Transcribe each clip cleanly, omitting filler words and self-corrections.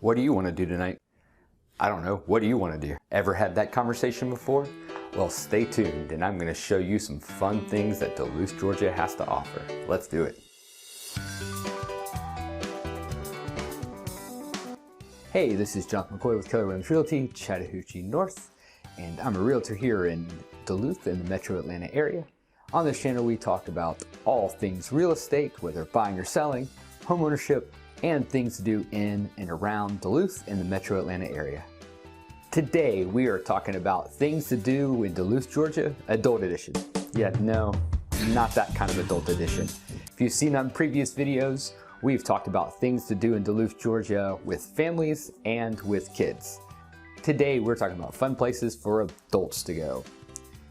What do you want to do tonight? I don't know. What do you want to do? Ever had that conversation before? Well, stay tuned and I'm going to show you some fun things that Duluth, Georgia has to offer. Let's do it. Hey, this is Jonathan McCoy with Keller Williams Realty, Chattahoochee North, and I'm a realtor here in Duluth in the metro Atlanta area. On this channel, we talk about all things real estate, whether buying or selling, home ownership, and things to do in and around Duluth in the metro Atlanta area. Today, we are talking about things to do in Duluth, Georgia, adult edition. Yeah, no, not that kind of adult edition. If you've seen on previous videos, we've talked about things to do in Duluth, Georgia with families and with kids. Today, we're talking about fun places for adults to go.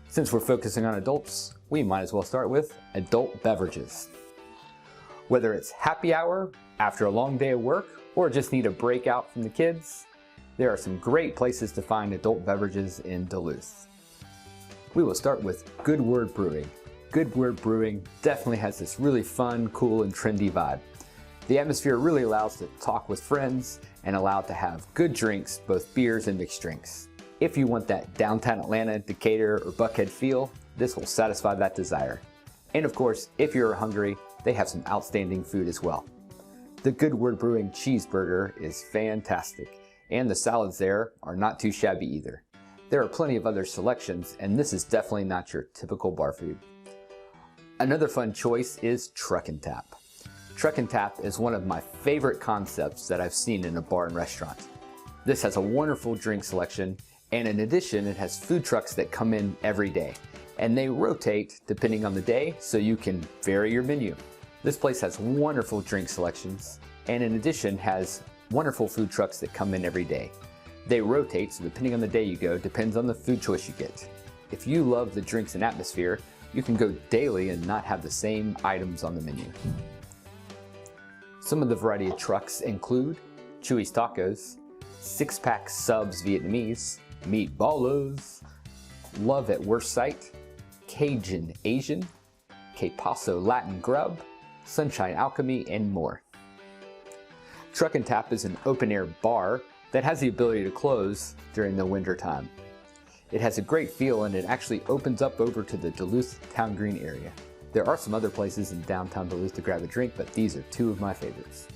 Since we're focusing on adults, we might as well start with adult beverages. Whether it's happy hour, after a long day of work, or just need a break out from the kids, there are some great places to find adult beverages in Duluth. We will start with Good Word Brewing. Good Word Brewing definitely has this really fun, cool, and trendy vibe. The atmosphere really allows to talk with friends and allow to have good drinks, both beers and mixed drinks. If you want that downtown Atlanta, Decatur, or Buckhead feel, this will satisfy that desire. And of course, if you're hungry, they have some outstanding food as well. The Good Word Brewing cheeseburger is fantastic, and the salads there are not too shabby either. There are plenty of other selections, and this is definitely not your typical bar food. Another fun choice is Truck and Tap. Truck and Tap is one of my favorite concepts that I've seen in a bar and restaurant. This has a wonderful drink selection, and in addition, it has food trucks that come in every day, and they rotate depending on the day, so you can vary your menu. This place has wonderful drink selections, and in addition has wonderful food trucks that come in every day. They rotate, so depending on the day you go, depends on the food choice you get. If you love the drinks and atmosphere, you can go daily and not have the same items on the menu. Some of the variety of trucks include Chewy's Tacos, 6-pack Subs Vietnamese, Meatballos, Love at Worst Sight, Cajun Asian, Que Paso Latin Grub, Sunshine Alchemy, and more. Truck and Tap is an open-air bar that has the ability to close during the winter time. It has a great feel and it actually opens up over to the Duluth Town Green area. There are some other places in downtown Duluth to grab a drink, but these are two of my favorites.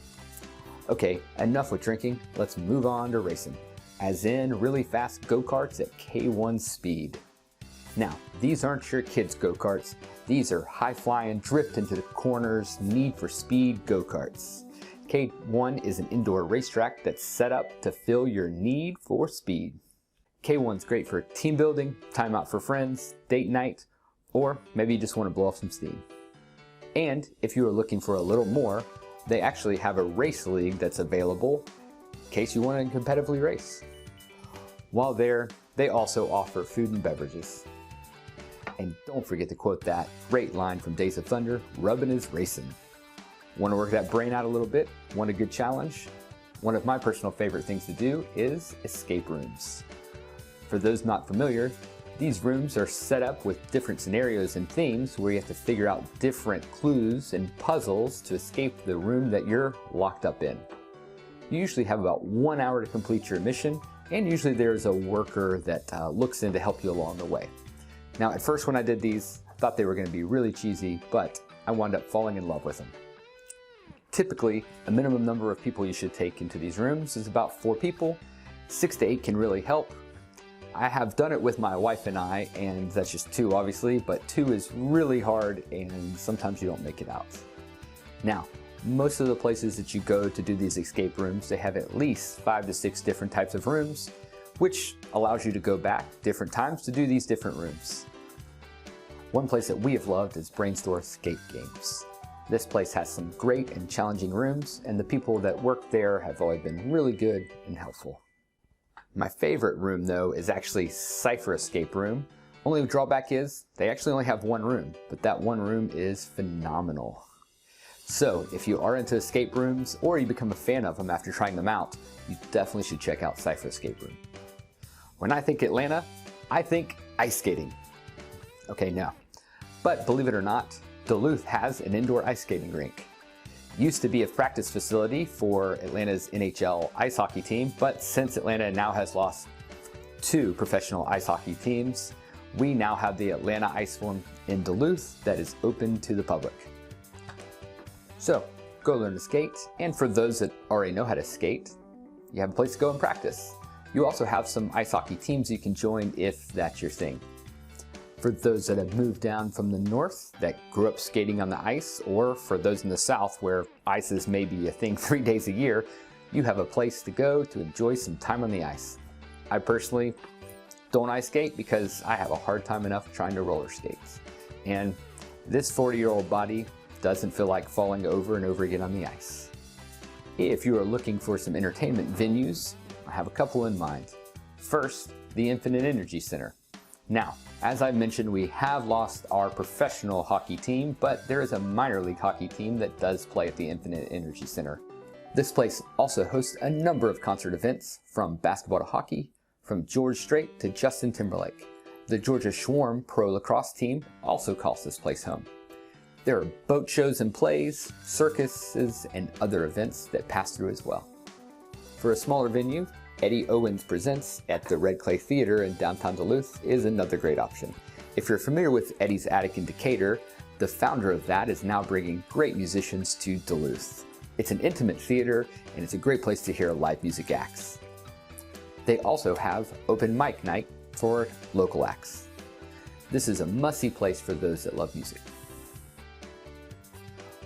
Okay, enough with drinking, let's move on to racing, as in really fast go-karts at K1 speed. Now, these aren't your kids' go-karts. These are high-flying, drift into the corners, need for speed go-karts. K1 is an indoor racetrack that's set up to fill your need for speed. K1's great for team building, time out for friends, date night, or maybe you just want to blow off some steam. And if you are looking for a little more, they actually have a race league that's available in case you want to competitively race. While there, they also offer food and beverages. And don't forget to quote that great line from Days of Thunder, "Rubbin' is racing." Want to work that brain out a little bit? Want a good challenge? One of my personal favorite things to do is escape rooms. For those not familiar, these rooms are set up with different scenarios and themes where you have to figure out different clues and puzzles to escape the room that you're locked up in. You usually have about 1 hour to complete your mission, and usually there's a worker that looks in to help you along the way. Now, at first when I did these, I thought they were going to be really cheesy, but I wound up falling in love with them. Typically, a minimum number of people you should take into these rooms is about 4 people. 6 to 8 can really help. I have done it with my wife and I, and that's just 2 obviously, but 2 is really hard and sometimes you don't make it out. Now, most of the places that you go to do these escape rooms, they have at least 5 to 6 different types of rooms, which allows you to go back different times to do these different rooms. One place that we have loved is Brainstorm Escape Games. This place has some great and challenging rooms, and the people that work there have always been really good and helpful. My favorite room though is actually Sci-fi Escape Room. Only drawback is they actually only have 1 room, but that 1 room is phenomenal. So if you are into escape rooms or you become a fan of them after trying them out, you definitely should check out Sci-fi Escape Room. When I think Atlanta, I think ice skating. Okay, no. But believe it or not, Duluth has an indoor ice skating rink. used to be a practice facility for Atlanta's NHL ice hockey team, but since Atlanta now has lost 2 professional ice hockey teams, we now have the Atlanta Ice Forum in Duluth that is open to the public. So go learn to skate, and for those that already know how to skate, you have a place to go and practice. You also have some ice hockey teams you can join if that's your thing. For those that have moved down from the north that grew up skating on the ice, or for those in the south where ice is maybe a thing 3 days a year, you have a place to go to enjoy some time on the ice. I personally don't ice skate because I have a hard time enough trying to roller skate. And this 40-year-old body doesn't feel like falling over and over again on the ice. If you are looking for some entertainment venues, I have a couple in mind. First, the Infinite Energy Center. Now, as I mentioned, we have lost our professional hockey team, but there is a minor league hockey team that does play at the Infinite Energy Center. This place also hosts a number of concert events, from basketball to hockey, from George Strait to Justin Timberlake. The Georgia Swarm Pro Lacrosse team also calls this place home. There are boat shows and plays, circuses, and other events that pass through as well. For a smaller venue, Eddie Owens Presents at the Red Clay Theater in downtown Duluth is another great option. If you're familiar with Eddie's Attic in Decatur, the founder of that is now bringing great musicians to Duluth. It's an intimate theater, and it's a great place to hear live music acts. They also have open mic night for local acts. This is a must-see place for those that love music.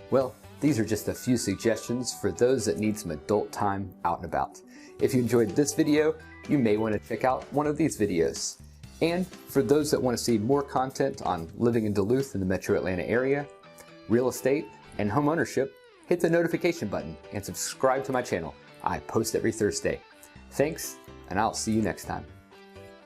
Well, these are just a few suggestions for those that need some adult time out and about. If you enjoyed this video, you may want to check out one of these videos. And for those that want to see more content on living in Duluth in the metro Atlanta area, real estate, and home ownership, hit the notification button and subscribe to my channel. I post every Thursday. Thanks, and I'll see you next time.